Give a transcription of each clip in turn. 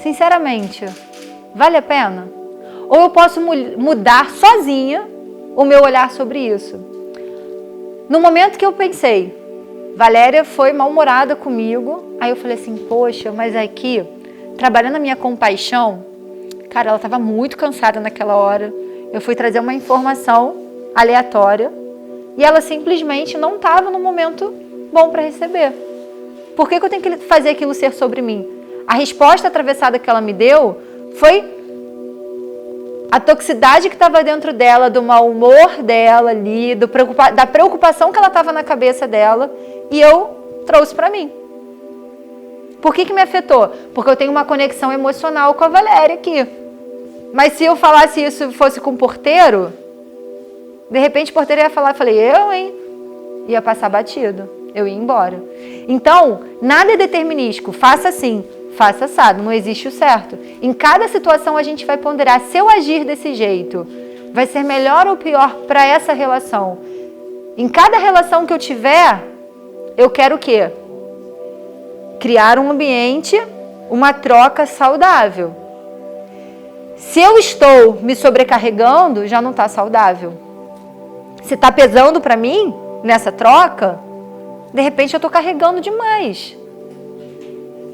Sinceramente, vale a pena? Ou eu posso mudar sozinha o meu olhar sobre isso? No momento que eu pensei, Valéria foi mal-humorada comigo, aí eu falei assim, poxa, mas aqui, trabalhando a minha compaixão, cara, ela estava muito cansada naquela hora, eu fui trazer uma informação aleatória e ela simplesmente não estava no momento bom para receber. Por que eu tenho que fazer aquilo ser sobre mim? A resposta atravessada que ela me deu foi a toxicidade que estava dentro dela, do mau humor dela ali, da preocupação que ela estava na cabeça dela, e eu trouxe para mim. Por que me afetou? Porque eu tenho uma conexão emocional com a Valéria aqui. Mas se eu falasse isso e fosse com o porteiro, de repente o porteiro ia falar, falei, ia passar batido, eu ia embora. Então, nada é determinístico, faça assim, faça assado, não existe o certo. Em cada situação a gente vai ponderar, se eu agir desse jeito, vai ser melhor ou pior para essa relação. Em cada relação que eu tiver, eu quero o quê? Criar um ambiente, uma troca saudável. Se eu estou me sobrecarregando, já não está saudável. Se está pesando para mim, nessa troca, de repente eu estou carregando demais.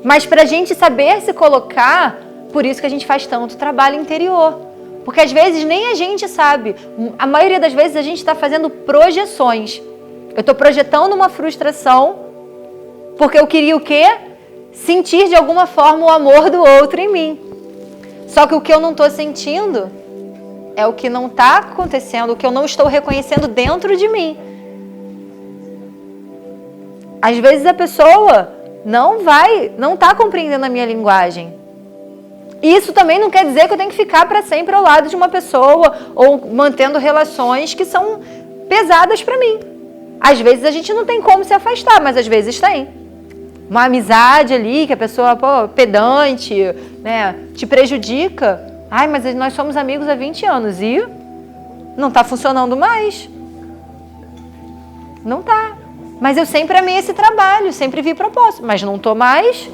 Mas para a gente saber se colocar, por isso que a gente faz tanto trabalho interior. Porque às vezes nem a gente sabe. A maioria das vezes a gente está fazendo projeções. Eu estou projetando uma frustração porque eu queria o quê? Sentir de alguma forma o amor do outro em mim. Só que o que eu não estou sentindo é o que não está acontecendo, o que eu não estou reconhecendo dentro de mim. Às vezes a pessoa não está compreendendo a minha linguagem. Isso também não quer dizer que eu tenho que ficar para sempre ao lado de uma pessoa ou mantendo relações que são pesadas para mim. Às vezes a gente não tem como se afastar, mas às vezes tem. Uma amizade ali que a pessoa, pedante, né, te prejudica. Ai, mas nós somos amigos há 20 anos e não está funcionando mais. Não está. Mas eu sempre amei esse trabalho, sempre vi propósito, mas não estou mais.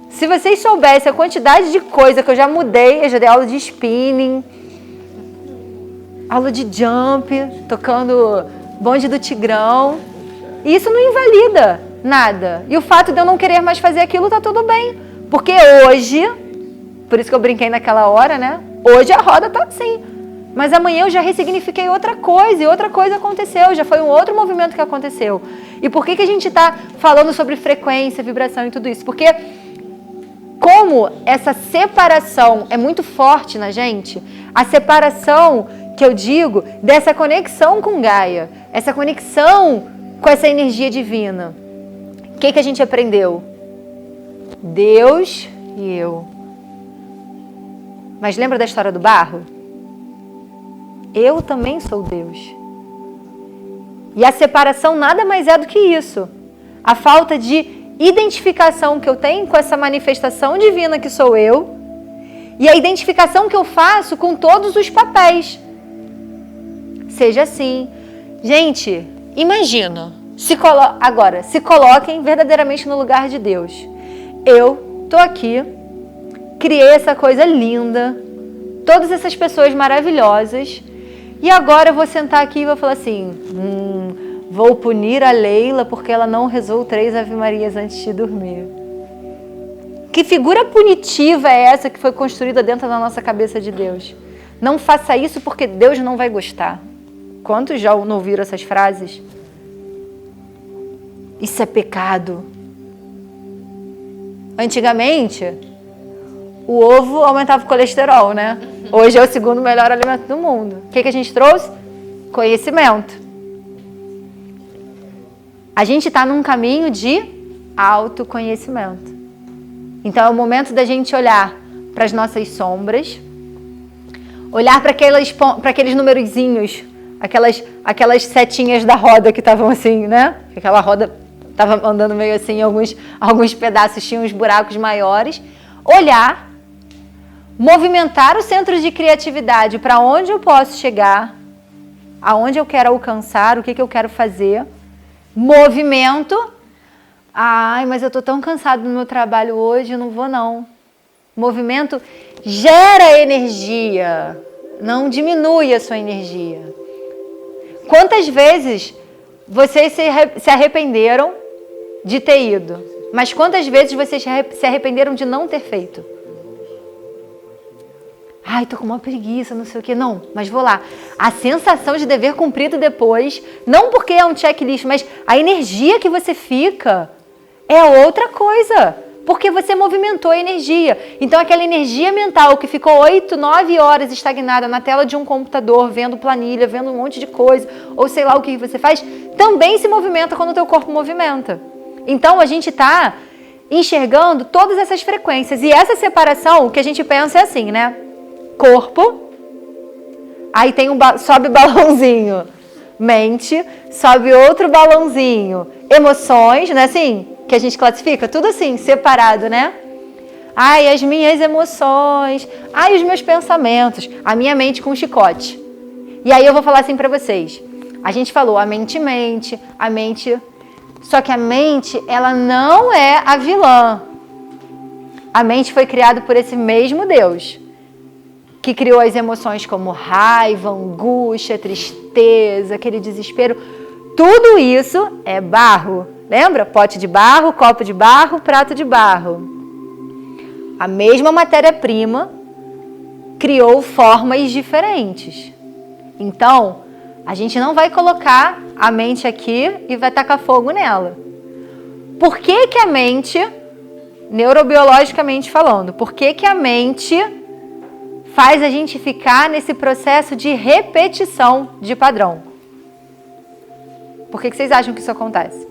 Se vocês soubessem a quantidade de coisa que eu já mudei, eu já dei aula de spinning, aula de jump, tocando bonde do Tigrão. E isso não invalida nada. E o fato de eu não querer mais fazer aquilo está tudo bem. Porque hoje, por isso que eu brinquei naquela hora, né? Hoje a roda está assim. Mas amanhã eu já ressignifiquei outra coisa e outra coisa aconteceu, já foi um outro movimento que aconteceu. E por que a gente está falando sobre frequência, vibração e tudo isso? Porque como essa separação é muito forte na gente, a separação que eu digo dessa conexão com Gaia, essa conexão com essa energia divina. O que a gente aprendeu? Deus e eu. Mas lembra da história do barro? Eu também sou Deus. E a separação nada mais é do que isso. A falta de identificação que eu tenho com essa manifestação divina que sou eu e a identificação que eu faço com todos os papéis. Seja assim. Gente, imagina. Agora, se coloquem verdadeiramente no lugar de Deus. Eu tô aqui, criei essa coisa linda, todas essas pessoas maravilhosas. E agora eu vou sentar aqui e vou falar assim, vou punir a Leila porque ela não rezou 3 Ave Marias antes de dormir. Que figura punitiva é essa que foi construída dentro da nossa cabeça de Deus? Não faça isso porque Deus não vai gostar. Quantos já não ouviram essas frases? Isso é pecado. Antigamente, o ovo aumentava o colesterol, né? Hoje é o segundo melhor alimento do mundo. O que a gente trouxe? Conhecimento. A gente está num caminho de autoconhecimento. Então é o momento da gente olhar para as nossas sombras, olhar para aqueles numerozinhos, aquelas setinhas da roda que estavam assim, né? Aquela roda estava andando meio assim, alguns pedaços tinham uns buracos maiores. Olhar, movimentar o centro de criatividade para onde eu posso chegar, aonde eu quero alcançar, o que eu quero fazer. Movimento. Ai, mas eu tô tão cansado do meu trabalho hoje, eu não vou não. Movimento gera energia, não diminui a sua energia. Quantas vezes vocês se arrependeram de ter ido? Mas quantas vezes vocês se arrependeram de não ter feito? Ai, tô com uma preguiça, não sei o quê. Não, mas vou lá. A sensação de dever cumprido depois, não porque é um checklist, mas a energia que você fica é outra coisa. Porque você movimentou a energia. Então, aquela energia mental que ficou 8, 9 horas estagnada na tela de um computador, vendo planilha, vendo um monte de coisa, ou sei lá o que você faz, também se movimenta quando o teu corpo movimenta. Então, a gente está enxergando todas essas frequências. E essa separação, o que a gente pensa é assim, né? Corpo, aí tem sobe balãozinho. Mente, sobe outro balãozinho. Emoções, não é assim? Que a gente classifica, tudo assim, separado, né? Ai, as minhas emoções, ai, os meus pensamentos, a minha mente com chicote. E aí eu vou falar assim pra vocês. A gente falou, a mente mente, a mente... Só que a mente, ela não é a vilã. A mente foi criada por esse mesmo Deus, que criou as emoções como raiva, angústia, tristeza, aquele desespero. Tudo isso é barro. Lembra? Pote de barro, copo de barro, prato de barro. A mesma matéria-prima criou formas diferentes. Então, a gente não vai colocar a mente aqui e vai tacar fogo nela. Por que que a mente, neurobiologicamente falando, por que que a mente faz a gente ficar nesse processo de repetição de padrão? Por que que vocês acham que isso acontece?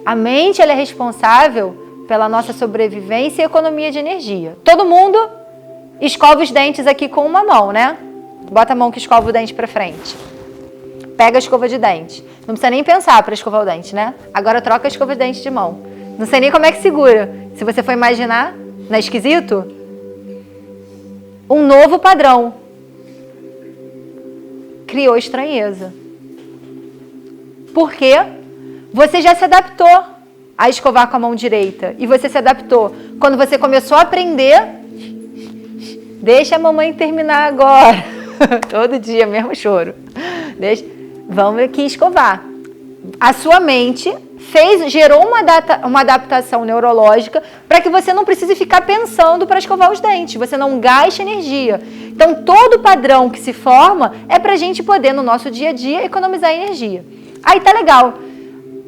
A mente ela é responsável pela nossa sobrevivência e economia de energia. Todo mundo escova os dentes aqui com uma mão, né? Bota a mão que escova o dente para frente. Pega a escova de dente. Não precisa nem pensar para escovar o dente, né? Agora troca a escova de dente de mão. Não sei nem como é que segura. Se você for imaginar, não é esquisito? Um novo padrão. Criou estranheza. Por quê? Você já se adaptou a escovar com a mão direita. E você se adaptou. Quando você começou a aprender, deixa a mamãe terminar agora. Todo dia, mesmo choro. Vamos aqui escovar. A sua mente gerou uma adaptação neurológica para que você não precise ficar pensando para escovar os dentes. Você não gaste energia. Então, todo padrão que se forma é para a gente poder, no nosso dia a dia, economizar energia. Aí tá legal.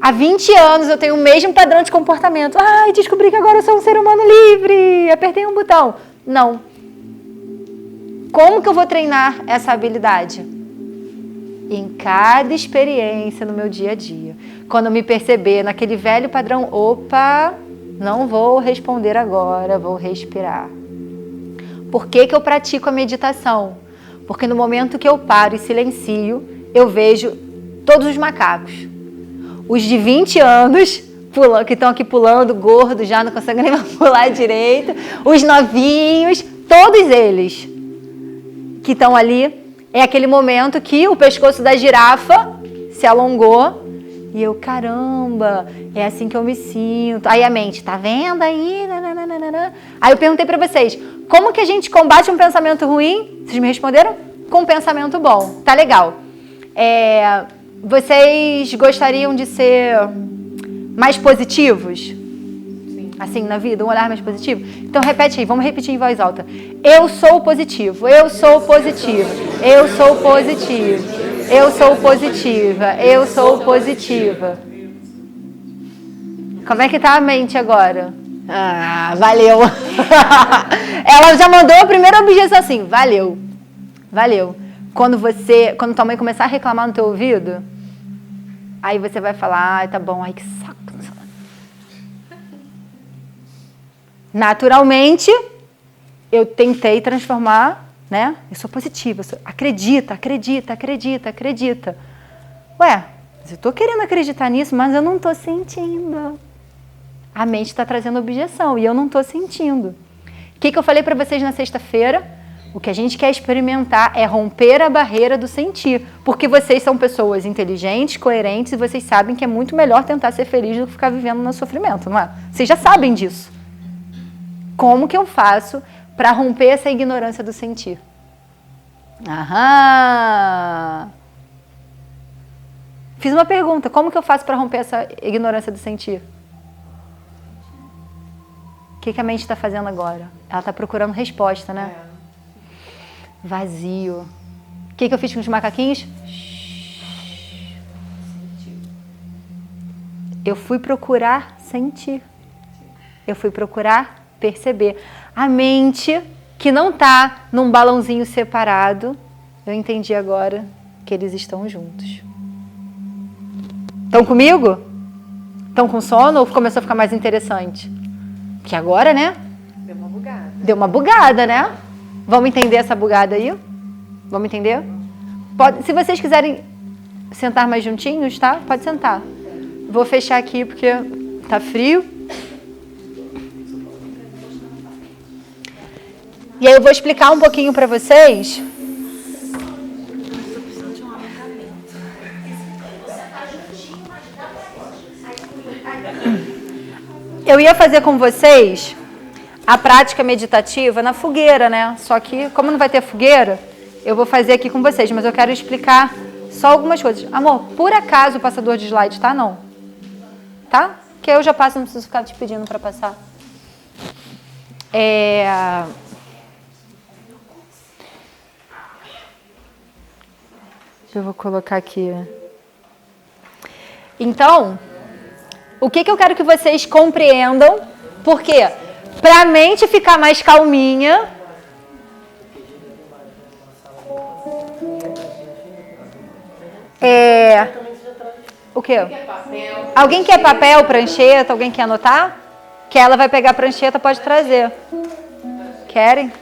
Há 20 anos eu tenho o mesmo padrão de comportamento. Ai, descobri que agora eu sou um ser humano livre. Apertei um botão. Não. Como que eu vou treinar essa habilidade? Em cada experiência no meu dia a dia. Quando eu me perceber naquele velho padrão, opa, não vou responder agora, vou respirar. Por que que eu pratico a meditação? Porque no momento que eu paro e silencio, eu vejo todos os macacos. Os de 20 anos, que estão aqui pulando, gordos, já não conseguem nem pular direito. Os novinhos, todos eles que estão ali. É aquele momento que o pescoço da girafa se alongou. E eu, caramba, é assim que eu me sinto. Aí a mente, tá vendo aí? Nananana. Aí eu perguntei pra vocês, como que a gente combate um pensamento ruim? Vocês me responderam? Com um pensamento bom. Tá legal. Vocês gostariam de ser mais positivos? Sim. Assim, na vida, um olhar mais positivo? Então repete aí, vamos repetir em voz alta. Eu sou positivo, eu sou positivo, eu sou positivo, eu sou positiva, eu sou positiva. Como é que tá a mente agora? Ah, valeu. Ela já mandou a primeira objeção assim, valeu, valeu. Quando tua mãe começar a reclamar no teu ouvido, aí você vai falar, ai, tá bom, ai, que saco. Naturalmente, eu tentei transformar, né? Eu sou positiva, acredita. Ué, eu tô querendo acreditar nisso, mas eu não tô sentindo. A mente está trazendo objeção e eu não tô sentindo. O que eu falei para vocês na sexta-feira? O que a gente quer experimentar é romper a barreira do sentir. Porque vocês são pessoas inteligentes, coerentes, e vocês sabem que é muito melhor tentar ser feliz do que ficar vivendo no sofrimento, não é? Vocês já sabem disso. Como que eu faço para romper essa ignorância do sentir? Aham! Fiz uma pergunta. Como que eu faço para romper essa ignorância do sentir? O que a mente está fazendo agora? Ela está procurando resposta, né? Vazio. O que eu fiz com os macaquinhos? Eu fui procurar sentir. Eu fui procurar perceber. A mente, que não está num balãozinho separado, eu entendi agora que eles estão juntos. Estão comigo? Estão com sono ou começou a ficar mais interessante? Porque agora, né? Deu uma bugada. Deu uma bugada, né? Vamos entender essa bugada aí? Vamos entender? Se vocês quiserem sentar mais juntinhos, tá? Pode sentar. Vou fechar aqui porque tá frio. E aí eu vou explicar um pouquinho para vocês. Eu ia fazer com vocês a prática meditativa na fogueira, né? Só que, como não vai ter fogueira, eu vou fazer aqui com vocês, mas eu quero explicar só algumas coisas. Amor, por acaso o passador de slide tá? Não. Tá? Que eu já passo, não preciso ficar te pedindo para passar. Eu vou colocar aqui. Então, o que eu quero que vocês compreendam? Porque para a mente ficar mais calminha, o quê? Alguém quer papel, prancheta? Alguém quer anotar? Que ela vai pegar a prancheta, pode trazer. Querem?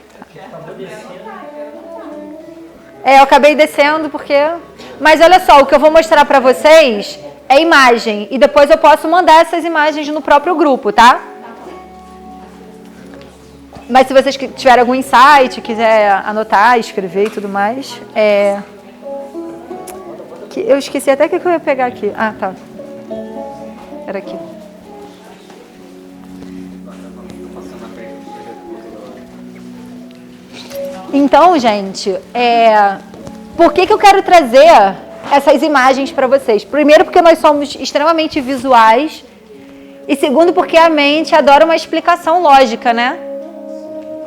Eu acabei descendo porque... Mas olha só, o que eu vou mostrar para vocês é imagem. E depois eu posso mandar essas imagens no próprio grupo, tá? Mas se vocês tiverem algum insight, quiser anotar, escrever e tudo mais... Eu esqueci até o que eu ia pegar aqui. Ah, tá. Era aqui. Então, gente, por que eu quero trazer essas imagens para vocês? Primeiro, porque nós somos extremamente visuais. E segundo, porque a mente adora uma explicação lógica, né?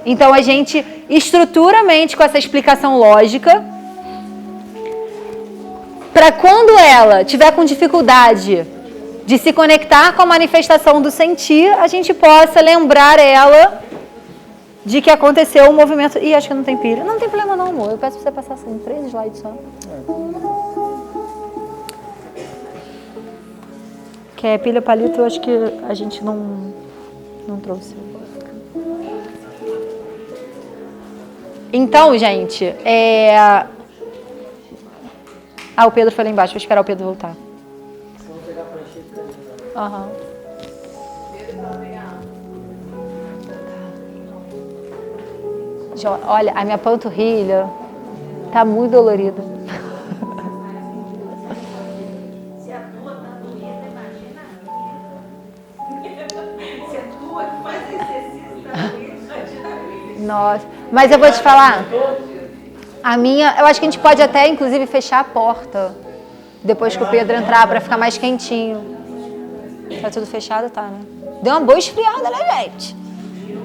Então, a gente estrutura a mente com essa explicação lógica para quando ela tiver com dificuldade de se conectar com a manifestação do sentir, a gente possa lembrar ela de que aconteceu um movimento... Ih, acho que não tem pilha. Não tem problema não, amor. Eu peço pra você passar assim, 3 slides só. Que é pilha palito, eu acho que a gente não trouxe. Então, gente, o Pedro foi lá embaixo. Vou esperar o Pedro voltar. Você vai pegar a prancheta? Aham. Olha, a minha panturrilha tá muito dolorida. Se a tua tá doendo, imagina a minha. Se a tua que faz exercício tá doendo, imagina a minha. Nossa, mas eu vou te falar, a minha, eu acho que a gente pode até, inclusive, fechar a porta depois que o Pedro entrar para ficar mais quentinho. Tá tudo fechado, tá, né? Deu uma boa esfriada, né, gente?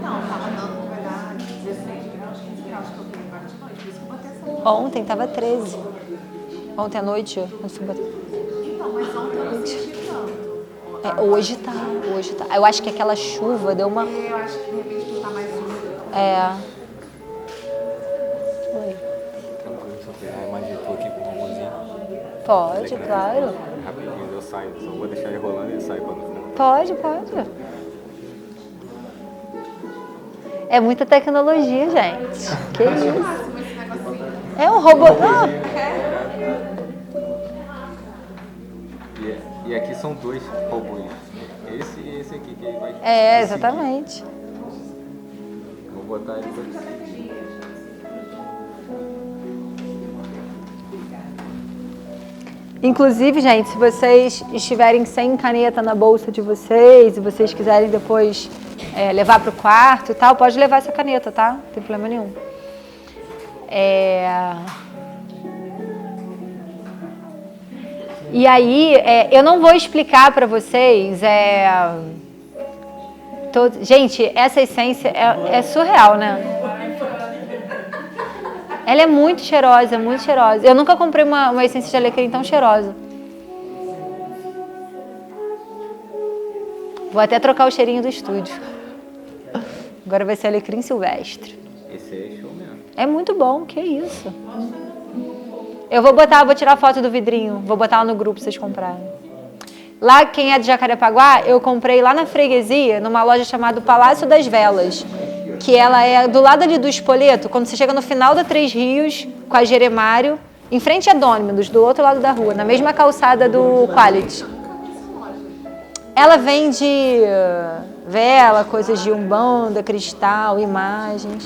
Não, tava dando, vai dar 16 graus, 15 graus que eu tenho agora de noite, por isso que eu botei essa roupa. Ontem tava 13. Ontem à noite, eu fui bater. Então, mas ontem eu não senti tanto. Hoje tá. Eu acho que aquela chuva deu uma... Eu acho que de repente não tá mais úmido. Oi. Só pegar mais de tu aqui com o robôzinho. Pode, claro. Rapidinho, eu saio. Só vou deixar ele rolando e ele sai quando for. Pode. É muita tecnologia, gente. Que isso? É um robô. E aqui são 2 robôs. Esse e esse aqui que ele vai. Exatamente. Vou botar ele pra Inclusive, gente, se vocês estiverem sem caneta na bolsa de vocês e vocês quiserem depois levar para o quarto e tal, pode levar essa caneta, tá? Não tem problema nenhum. E aí, eu não vou explicar para vocês. Gente, essa essência é surreal, né? Ela é muito cheirosa, muito cheirosa. Eu nunca comprei uma essência de alecrim tão cheirosa. Vou até trocar o cheirinho do estúdio. Agora vai ser alecrim silvestre. Esse é show mesmo. É muito bom, que isso. Eu vou tirar foto do vidrinho, vou botar lá no grupo pra vocês comprarem. Lá, quem é de Jacarepaguá, eu comprei lá na freguesia, numa loja chamada Palácio das Velas, que ela é do lado ali do Espoleto, quando você chega no final da Três Rios, com a Jeremário, em frente a Dôminos, do outro lado da rua, na mesma calçada do Quality. Ela vende vela, coisas de umbanda, cristal, imagens.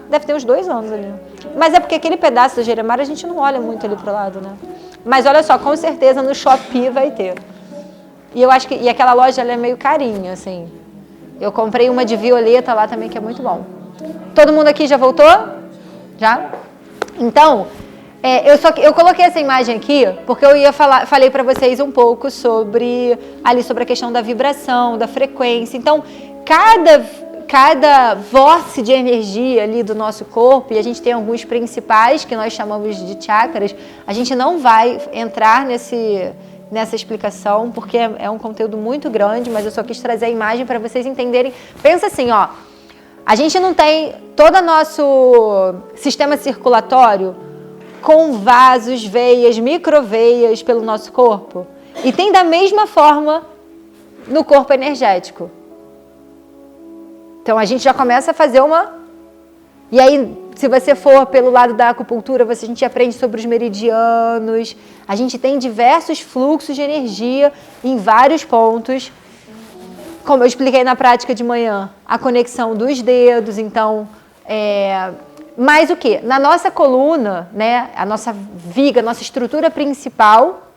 Deve ter uns 2 anos ali. Mas é porque aquele pedaço da Jeremário a gente não olha muito ali pro lado, né? Mas olha só, com certeza no Shopee vai ter. E eu acho que aquela loja ela é meio carinha, assim. Eu comprei uma de violeta lá também, que é muito bom. Todo mundo aqui já voltou? Já? Então, eu coloquei essa imagem aqui porque eu falei para vocês um pouco sobre a questão da vibração, da frequência. Então, cada vórtice de energia ali do nosso corpo, e a gente tem alguns principais que nós chamamos de chakras, a gente não vai entrar nessa explicação, porque é um conteúdo muito grande, mas eu só quis trazer a imagem para vocês entenderem. Pensa assim, ó, a gente não tem todo o nosso sistema circulatório com vasos, veias, microveias pelo nosso corpo? E tem da mesma forma no corpo energético. Então a gente já começa a fazer E aí, se você for pelo lado da acupuntura, a gente aprende sobre os meridianos. A gente tem diversos fluxos de energia em vários pontos. Como eu expliquei na prática de manhã, a conexão dos dedos. Então, mais o quê? Na nossa coluna, né, a nossa viga, a nossa estrutura principal,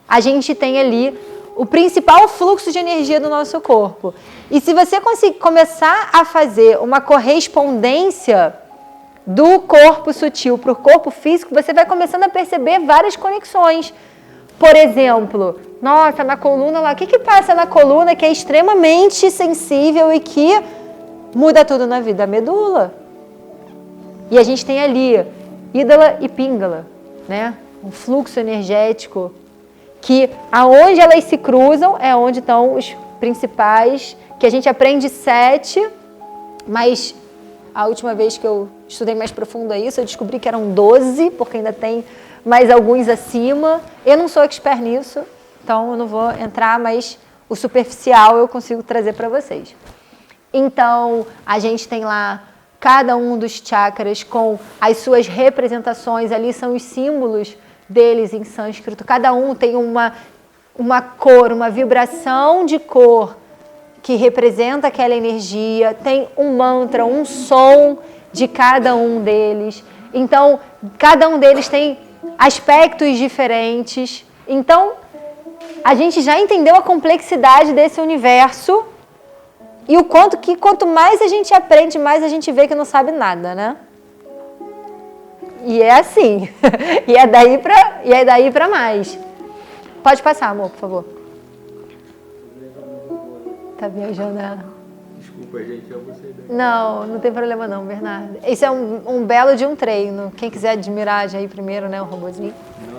a gente tem ali o principal fluxo de energia do nosso corpo. E se você conseguir começar a fazer uma correspondência do corpo sutil para o corpo físico, você vai começando a perceber várias conexões. Por exemplo, nossa, na coluna lá, o que passa na coluna que é extremamente sensível e que muda tudo na vida? A medula. E a gente tem ali Ídala e Pingala, né? Um fluxo energético que aonde elas se cruzam é onde estão os principais, que a gente aprende 7, mas a última vez que eu estudei mais profundo isso, eu descobri que eram 12, porque ainda tem mais alguns acima. Eu não sou expert nisso, então eu não vou entrar, mas o superficial eu consigo trazer para vocês. Então, a gente tem lá cada um dos chakras com as suas representações, ali são os símbolos deles em sânscrito. Cada um tem uma cor, uma vibração de cor que representa aquela energia, tem um mantra, um som de cada um deles. Então, cada um deles tem aspectos diferentes. Então, a gente já entendeu a complexidade desse universo e o quanto mais a gente aprende, mais a gente vê que não sabe nada, né? E é assim. E é daí pra mais. Pode passar, amor, por favor. Tá viajando, né? Desculpa, gente, eu você. Não tem problema não, Bernardo. Esse é um belo de um treino. Quem quiser admirar já aí primeiro, né, o robozinho.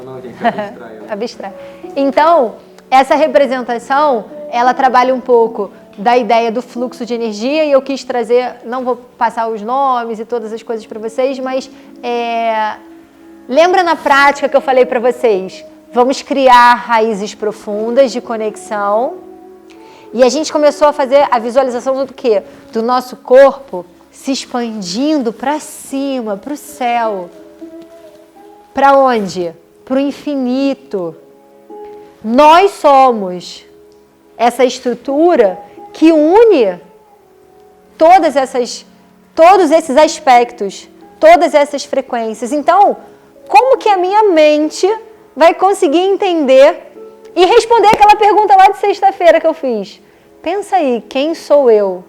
Não, gente, abstrai. Abstrai. Então, essa representação, ela trabalha um pouco da ideia do fluxo de energia, e eu quis trazer, não vou passar os nomes e todas as coisas para vocês, mas lembra na prática que eu falei para vocês? Vamos criar raízes profundas de conexão. E a gente começou a fazer a visualização do quê? Do nosso corpo se expandindo para cima, para o céu. Para onde? Para o infinito. Nós somos essa estrutura que une todos esses aspectos todas essas frequências. Então, como que a minha mente vai conseguir entender e responder aquela pergunta lá de sexta-feira que eu fiz? Pensa aí, quem sou eu?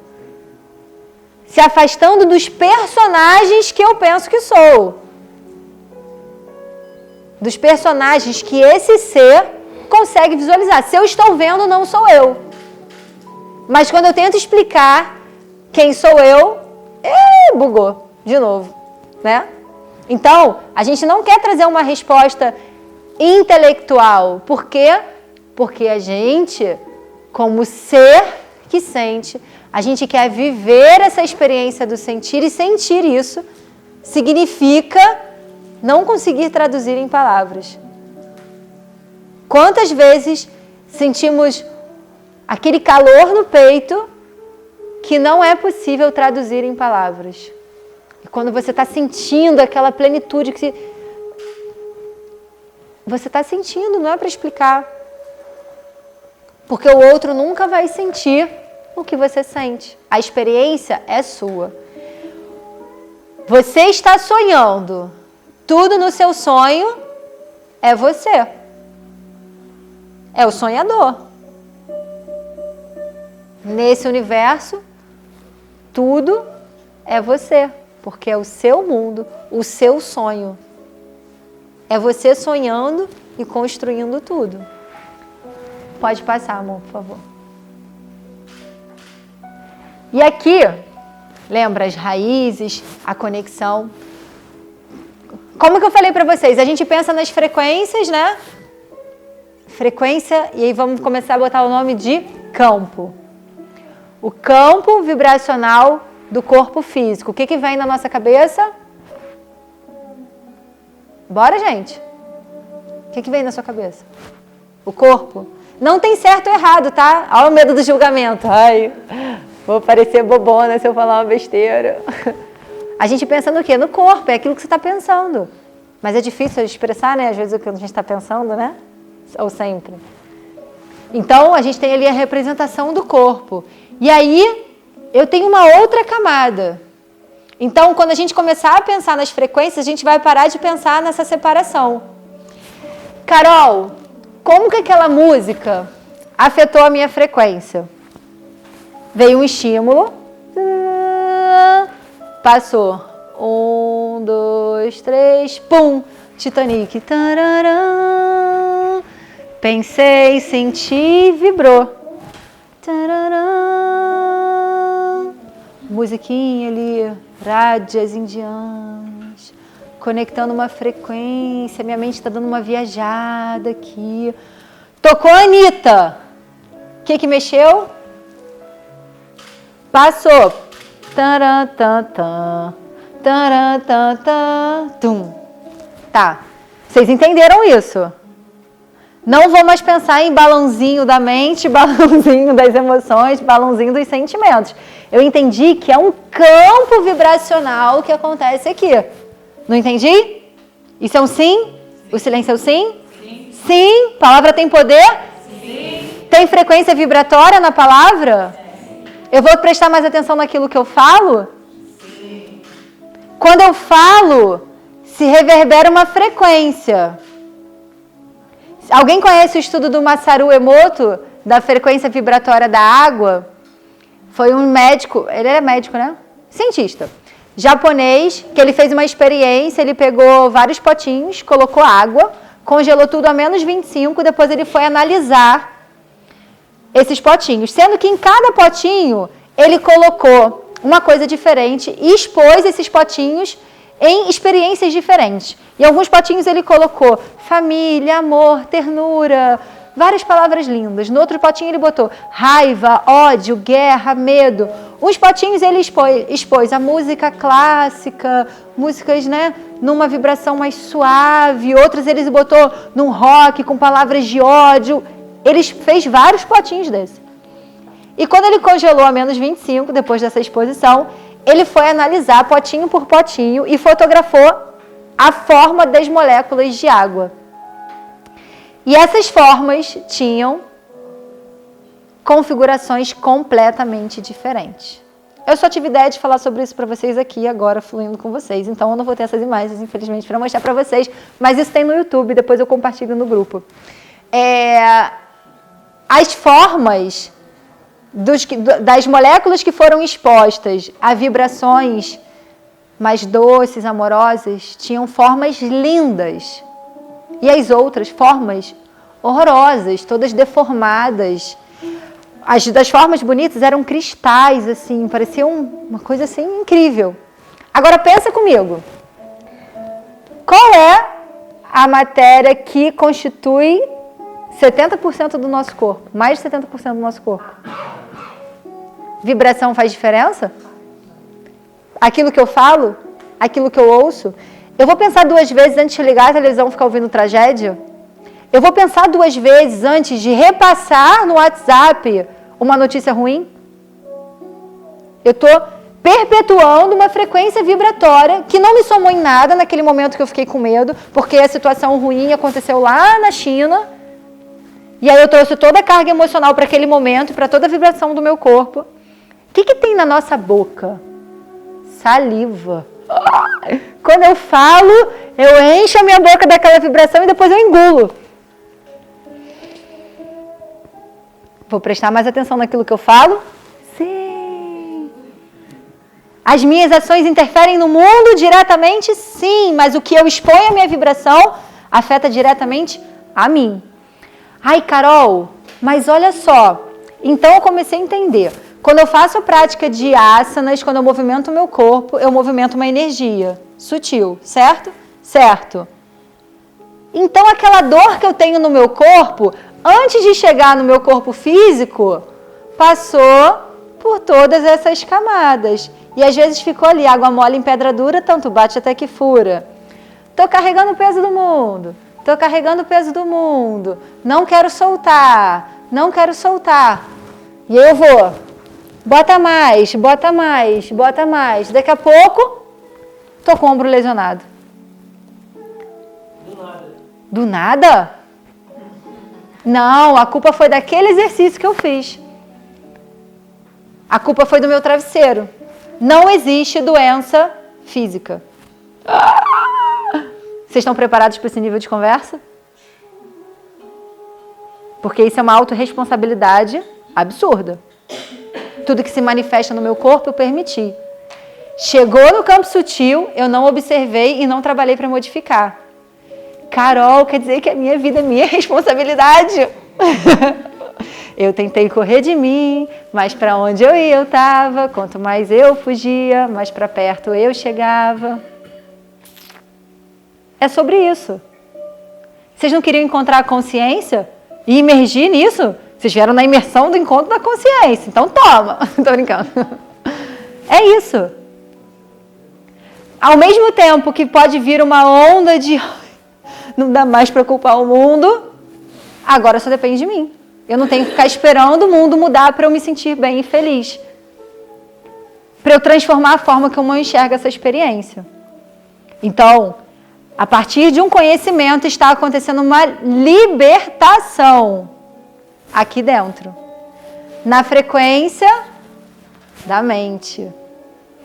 Se afastando dos personagens que eu penso que sou. Dos personagens que esse ser consegue visualizar. Se eu estou vendo, não sou eu. Mas quando eu tento explicar quem sou eu, bugou de novo, né? Então, a gente não quer trazer uma resposta intelectual. Por quê? Porque a gente, como ser que sente, a gente quer viver essa experiência do sentir, e sentir isso significa não conseguir traduzir em palavras. Quantas vezes sentimos aquele calor no peito que não é possível traduzir em palavras? E quando você está sentindo aquela plenitude que você está sentindo, não é para explicar. Porque o outro nunca vai sentir o que você sente. A experiência é sua. Você está sonhando. Tudo no seu sonho é você. É o sonhador. Nesse universo, tudo é você. Porque é o seu mundo, o seu sonho. É você sonhando e construindo tudo. Pode passar, amor, por favor. E aqui, lembra as raízes, a conexão. Como que eu falei para vocês? A gente pensa nas frequências, né? Frequência, e aí vamos começar a botar o nome de campo. O campo vibracional do corpo físico. O que vem na nossa cabeça? Bora, gente. O que vem na sua cabeça? O corpo. Não tem certo ou errado, tá? Olha o medo do julgamento. Ai, vou parecer bobona se eu falar uma besteira. A gente pensa no quê? No corpo, é aquilo que você está pensando. Mas é difícil expressar, né? Às vezes o que a gente está pensando, né? Ou sempre. Então, a gente tem ali a representação do corpo. E aí, eu tenho uma outra camada. Então, quando a gente começar a pensar nas frequências, a gente vai parar de pensar nessa separação. Carol, como que aquela música afetou a minha frequência? Veio um estímulo. Passou. 1, 2, 3, pum! Titanic. Tarará. Pensei, senti, vibrou. Tarará. Musiquinha ali, rádias indianas, conectando uma frequência. Minha mente está dando uma viajada aqui. Tocou a Anitta. O que mexeu? Passou. Taratã, taratã, tum. Tá. Vocês entenderam isso? Não vou mais pensar em balãozinho da mente, balãozinho das emoções, balãozinho dos sentimentos. Eu entendi que é um campo vibracional que acontece aqui. Não entendi? Isso é um sim? O silêncio é um sim? Sim. Sim. Palavra tem poder? Sim. Tem frequência vibratória na palavra? Sim. Eu vou prestar mais atenção naquilo que eu falo? Sim. Quando eu falo, se reverbera uma frequência. Alguém conhece o estudo do Masaru Emoto, da frequência vibratória da água? Foi um médico, ele era médico, né? Cientista. Japonês, que ele fez uma experiência, ele pegou vários potinhos, colocou água, congelou tudo a menos 25, depois ele foi analisar esses potinhos. Sendo que em cada potinho, ele colocou uma coisa diferente e expôs esses potinhos em experiências diferentes. Em alguns potinhos ele colocou família, amor, ternura, várias palavras lindas. No outro potinho ele botou raiva, ódio, guerra, medo. Uns potinhos ele expôs a música clássica, músicas, né, numa vibração mais suave. Outros ele botou num rock com palavras de ódio. Ele fez vários potinhos desses. E quando ele congelou a menos 25, depois dessa exposição, ele foi analisar potinho por potinho e fotografou a forma das moléculas de água. E essas formas tinham configurações completamente diferentes. Eu só tive ideia de falar sobre isso para vocês aqui agora, fluindo com vocês. Então eu não vou ter essas imagens, infelizmente, para mostrar para vocês. Mas isso tem no YouTube, depois eu compartilho no grupo. As formas das moléculas que foram expostas a vibrações mais doces, amorosas, tinham formas lindas. E as outras formas horrorosas, todas deformadas. As das formas bonitas eram cristais, assim, pareciam uma coisa assim incrível. Agora pensa comigo. Qual é a matéria que constitui 70% do nosso corpo? Mais de 70% do nosso corpo. Vibração faz diferença? Aquilo que eu falo? Aquilo que eu ouço? Eu vou pensar 2 vezes antes de ligar a televisão e ficar ouvindo tragédia? Eu vou pensar 2 vezes antes de repassar no WhatsApp uma notícia ruim? Eu estou perpetuando uma frequência vibratória que não me somou em nada naquele momento que eu fiquei com medo, porque a situação ruim aconteceu lá na China. E aí eu trouxe toda a carga emocional para aquele momento, para toda a vibração do meu corpo. O que tem na nossa boca? Saliva. Quando eu falo, eu encho a minha boca daquela vibração e depois eu engulo. Vou prestar mais atenção naquilo que eu falo? Sim. As minhas ações interferem no mundo diretamente? Sim. Mas o que eu exponho a minha vibração afeta diretamente a mim. Ai, Carol, mas olha só. Então eu comecei a entender. Quando eu faço a prática de asanas, quando eu movimento o meu corpo, eu movimento uma energia sutil, certo? Certo. Então aquela dor que eu tenho no meu corpo, antes de chegar no meu corpo físico, passou por todas essas camadas. E às vezes ficou ali, água mole em pedra dura, tanto bate até que fura. Estou carregando o peso do mundo. Estou carregando o peso do mundo. Não quero soltar. Não quero soltar. E eu vou. Bota mais, bota mais, bota mais. Daqui a pouco, estou com o ombro lesionado. Do nada. Do nada? Não, a culpa foi daquele exercício que eu fiz. A culpa foi do meu travesseiro. Não existe doença física. Vocês estão preparados para esse nível de conversa? Porque isso é uma autorresponsabilidade absurda. Tudo que se manifesta no meu corpo eu permiti. Chegou no campo sutil, eu não observei e não trabalhei para modificar. Carol, quer dizer que a minha vida é minha responsabilidade? Eu tentei correr de mim, mas para onde eu ia eu estava. Quanto mais eu fugia, mais para perto eu chegava. É sobre isso. Vocês não queriam encontrar a consciência e imergir nisso? Vocês vieram na imersão do encontro da consciência. Então toma. Tô brincando. É isso. Ao mesmo tempo que pode vir uma onda de não dá mais para culpar o mundo, agora só depende de mim. Eu não tenho que ficar esperando o mundo mudar para eu me sentir bem e feliz. Para eu transformar a forma como eu enxergo essa experiência. Então, a partir de um conhecimento está acontecendo uma libertação aqui dentro. Na frequência da mente.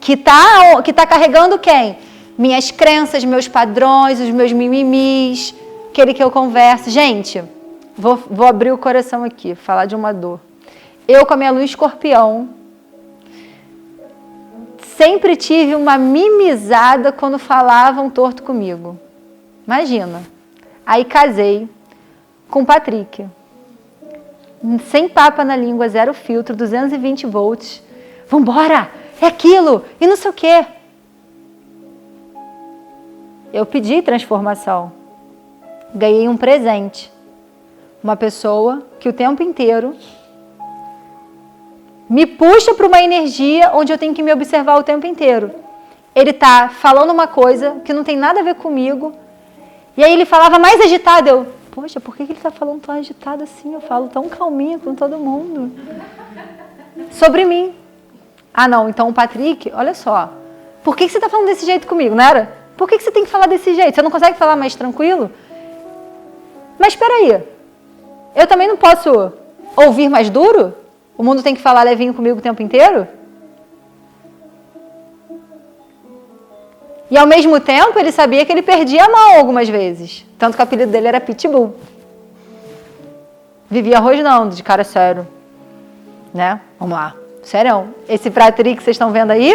Que tá carregando quem? Minhas crenças, meus padrões, os meus mimimis, aquele que eu converso. Gente, vou abrir o coração aqui, falar de uma dor. Eu com a minha lua escorpião, sempre tive uma mimizada quando falavam torto comigo. Imagina. Aí casei com o Patrick. Sem papa na língua, 0 filtro, 220 volts. Vambora! É aquilo! E não sei o quê. Eu pedi transformação. Ganhei um presente. Uma pessoa que o tempo inteiro me puxa para uma energia onde eu tenho que me observar o tempo inteiro. Ele está falando uma coisa que não tem nada a ver comigo. E aí ele falava mais agitado. Eu, poxa, por que ele está falando tão agitado assim? Eu falo tão calminha com todo mundo. Sobre mim. Ah, não, então o Patrick, olha só. Por que você está falando desse jeito comigo, não era? Por que você tem que falar desse jeito? Você não consegue falar mais tranquilo? Mas espera aí. Eu também não posso ouvir mais duro? O mundo tem que falar levinho comigo o tempo inteiro? E ao mesmo tempo ele sabia que ele perdia a mão algumas vezes. Tanto que o apelido dele era Pitbull. Vivia rosnando, de cara sério. Né? Vamos lá. Sério. Esse Pratri que vocês estão vendo aí,